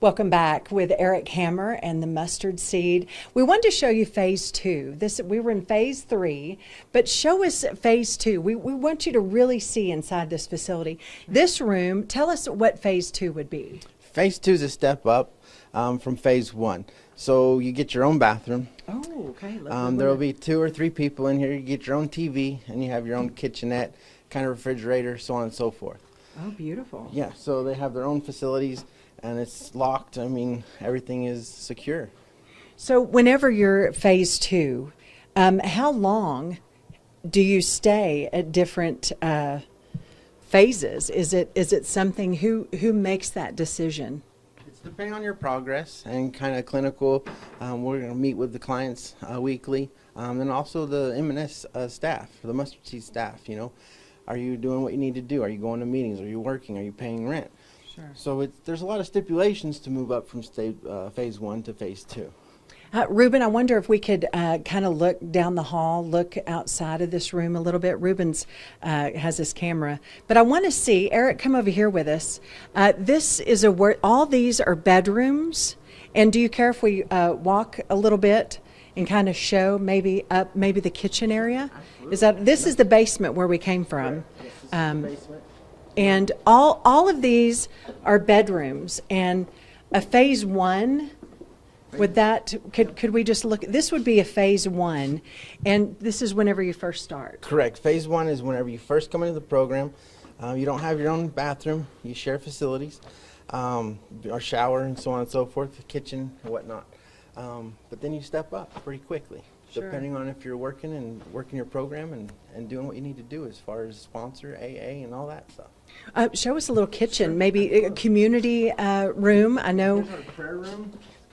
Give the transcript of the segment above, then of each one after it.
Welcome back with Eric Hammer and the mustard seed. We wanted to show you phase two. We were in phase three, but show us phase two. We want you to really see inside this facility. This room, tell us what phase two would be. Phase two is a step up from phase one. So you get your own bathroom. Oh, okay. There will be 2 or 3 people in here. You get your own TV, and you have your own kitchenette, kind of refrigerator, so on and so forth. Oh, beautiful. Yeah, so they have their own facilities, and it's locked. I mean, everything is secure. So whenever you're phase two, how long do you stay at different phases? Is it something, who makes that decision? It's depending on your progress and kind of clinical. We're going to meet with the clients weekly, and also the M&S staff, the mustard seed staff. You know, are you doing what you need to do? Are you going to meetings? Are you working? Are you paying rent? Sure. So there's a lot of stipulations to move up from phase one to phase two. Ruben, I wonder if we could kind of look down the hall, look outside of this room a little bit. Ruben's has his camera. But I want to see, Eric, come over here with us. This is all these are bedrooms. And do you care if we walk a little bit and kind of show maybe the kitchen area? Absolutely. This is the basement where we came from. Yes, this is the basement. And all of these are bedrooms. And a phase one, could we just look? This would be a phase one, and this is whenever you first start. Correct. Phase one is whenever you first come into the program. You don't have your own bathroom. You share facilities, our shower and so on and so forth, the kitchen and whatnot. But then you step up pretty quickly, Sure. depending on if you're working your program and doing what you need to do as far as sponsor, AA, and all that stuff. Show us a little kitchen, maybe a community room. I know. Here's our prayer room.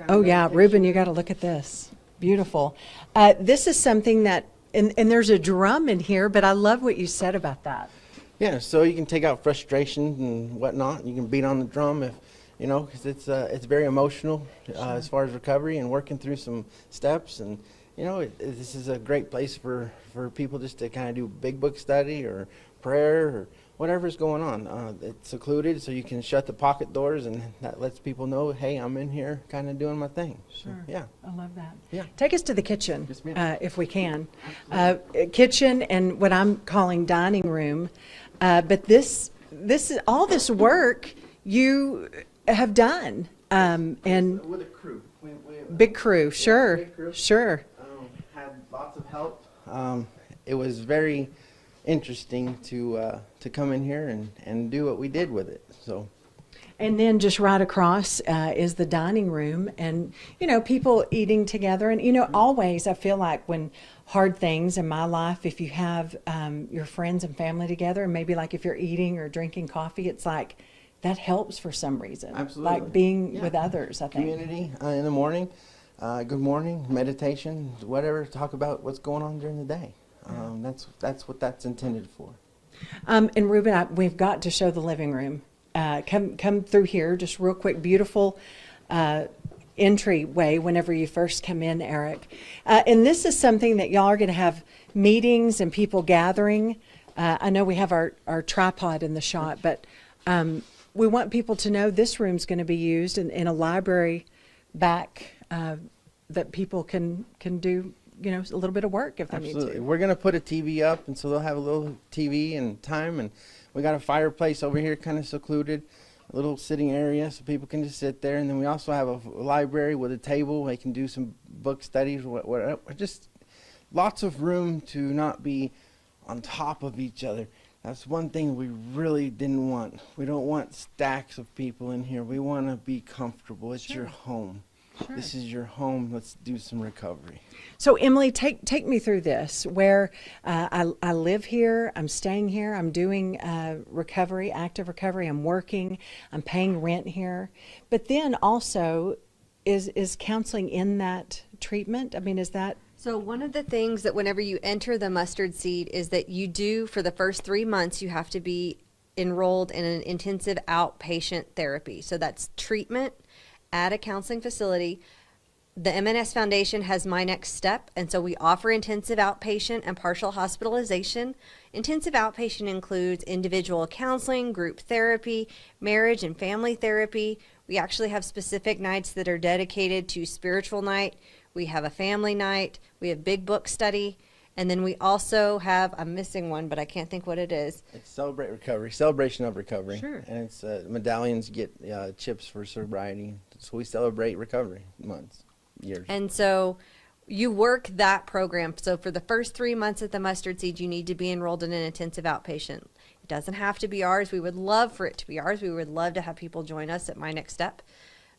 Oh yeah, Ruben, you got to look at this. Beautiful. This is something that, and there's a drum in here, but I love what you said about that. Yeah, so you can take out frustration and whatnot. You can beat on the drum if, you know, because it's very emotional as far as recovery and working through some steps. And, you know, this is a great place for people just to kind of do big book study or prayer or whatever's going on. It's secluded, so you can shut the pocket doors, and that lets people know, hey, I'm in here kind of doing my thing. Sure. So, yeah. I love that. Yeah. Take us to the kitchen, Yes, ma'am. if we can. Kitchen and what I'm calling dining room. But this is all this work you have done. And With a crew. big crew, sure, big crew. sure. Had lots of help. It was very interesting to come in here and do what we did with it. So. And then just right across is the dining room, and you know, people eating together. And you know, always I feel like when hard things in my life, if you have your friends and family together, and maybe like if you're eating or drinking coffee, it's like that helps for some reason. Absolutely. Like being with others, I think. Community in the morning, good morning, meditation, whatever. Talk about what's going on during the day. That's what that's intended for. And Ruben, we've got to show the living room. Come through here, just real quick. Beautiful entryway whenever you first come in, Eric. And this is something that y'all are going to have meetings and people gathering. I know we have our tripod in the shot, but we want people to know this room's going to be used in a library back that people can do, you know, a little bit of work if they Absolutely. need to. We're going to put a TV up, and so they'll have a little TV and time. And we got a fireplace over here, kind of secluded, a little sitting area so people can just sit there. And then we also have a library with a table. They can do some book studies, whatever. Just lots of room to not be on top of each other. That's one thing we really didn't want. We don't want stacks of people in here. We want to be comfortable. It's Sure. your home. Sure. This is your home. Let's do some recovery. So Emily, take me through this, where I live here, I'm staying here, I'm doing recovery, active recovery, I'm working, I'm paying rent here. But then also, is counseling in that treatment? I mean, is that? So one of the things that whenever you enter the mustard seed is that you do, for the first 3 months, you have to be enrolled in an intensive outpatient therapy. So that's treatment at a counseling facility. The M&S Foundation has My Next Step, and so we offer intensive outpatient and partial hospitalization. Intensive outpatient includes individual counseling, group therapy, marriage and family therapy, We actually have specific nights that are dedicated to spiritual night. We have a family night. We have big book study. And then we also have, I'm missing one, but I can't think what it is. It's Celebrate Recovery, Celebration of Recovery. Sure. And it's medallions get chips for sobriety. So we celebrate recovery months, years. And so you work that program. So for the first 3 months at the Mustard Seed, you need to be enrolled in an intensive outpatient. It doesn't have to be ours. We would love for it to be ours. We would love to have people join us at My Next Step.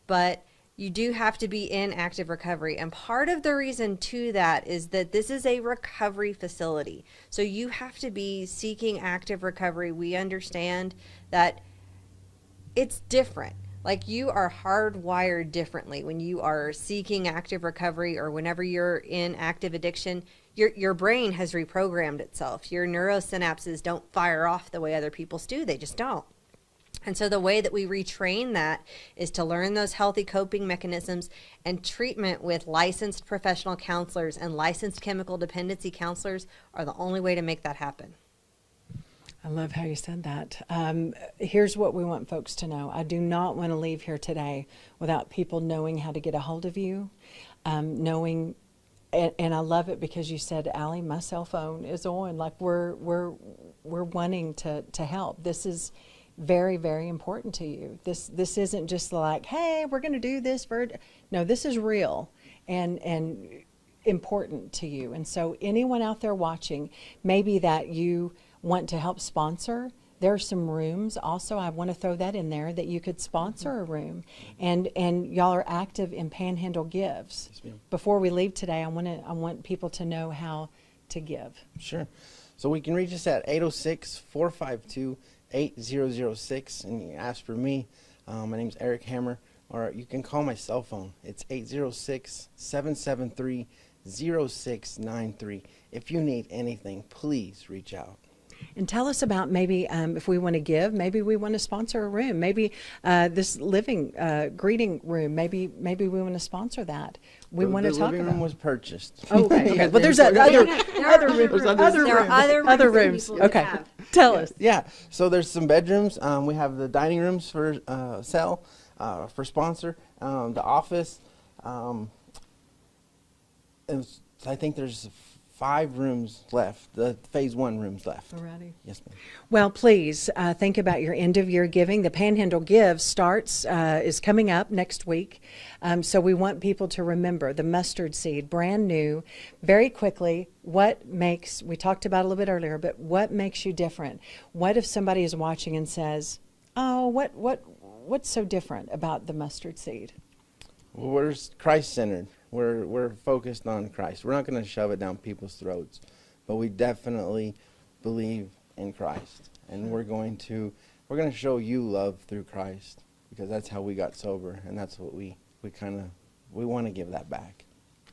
But you do have to be in active recovery. And part of the reason to that is that this is a recovery facility. So you have to be seeking active recovery. We understand that it's different. Like, you are hardwired differently when you are seeking active recovery, or whenever you're in active addiction. Your brain has reprogrammed itself. Your neurosynapses don't fire off the way other people's do. They just don't. And so the way that we retrain that is to learn those healthy coping mechanisms, and treatment with licensed professional counselors and licensed chemical dependency counselors are the only way to make that happen. I love how you said that. Here's what we want folks to know. I do not want to leave here today without people knowing how to get a hold of you, knowing, and I love it because you said, Allie, my cell phone is on. Like, we're wanting to help. This is very, very important to you. This isn't just like, hey, we're going to do this for. No, this is real and important to you. And so anyone out there watching, maybe that you want to help sponsor, there are some rooms also. I want to throw that in there, that you could sponsor a room, and y'all are active in Panhandle Gives. Yes, ma'am. Before we leave today, I want people to know how to give. Sure. So we can reach us at 806-452-8006, and you can ask for me. My name's Eric Hammer, or you can call my cell phone. It's 806-773-0693. If you need anything, please reach out. And tell us about maybe if we want to give, maybe we want to sponsor a room, maybe this living greeting room, maybe we want to sponsor that. We want to talk about. The living room about. was purchased. Oh, okay. Yeah, Well, there's other rooms. Okay, tell us. Yeah. So there's some bedrooms. We have the dining rooms for sale, for sponsor. The office. And I think there's 5 rooms left, the phase 1 rooms left. Alrighty. Yes, ma'am. Well, please think about your end of year giving. The Panhandle Give is coming up next week. So we want people to remember the Mustard Seed, brand new. Very quickly, we talked about a little bit earlier, but what makes you different? What if somebody is watching and says, oh, what's so different about the Mustard Seed? Well, we're Christ-centered. We're focused on Christ. We're not going to shove it down people's throats, but we definitely believe in Christ, and we're going to show you love through Christ, because that's how we got sober, and that's what we want to give that back.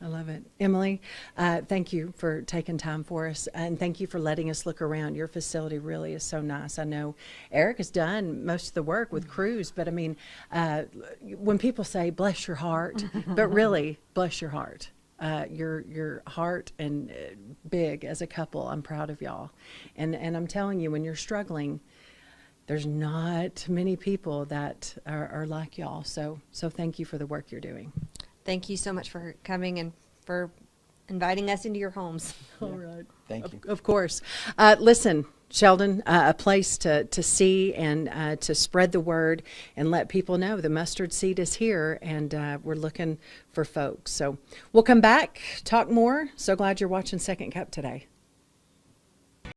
I love it. Emily, thank you for taking time for us, and thank you for letting us look around. Your facility really is so nice. I know Eric has done most of the work with Cruz, but I mean, when people say bless your heart, but really bless your heart. Your heart and big as a couple. I'm proud of y'all, and I'm telling you, when you're struggling, there's not many people that are like y'all. So thank you for the work you're doing. Thank you so much for coming and for inviting us into your homes. All right. Thank you. Of course. Listen, Sheldon, a place to see and to spread the word and let people know the Mustard Seed is here, and we're looking for folks. So we'll come back, talk more. So glad you're watching Second Cup today.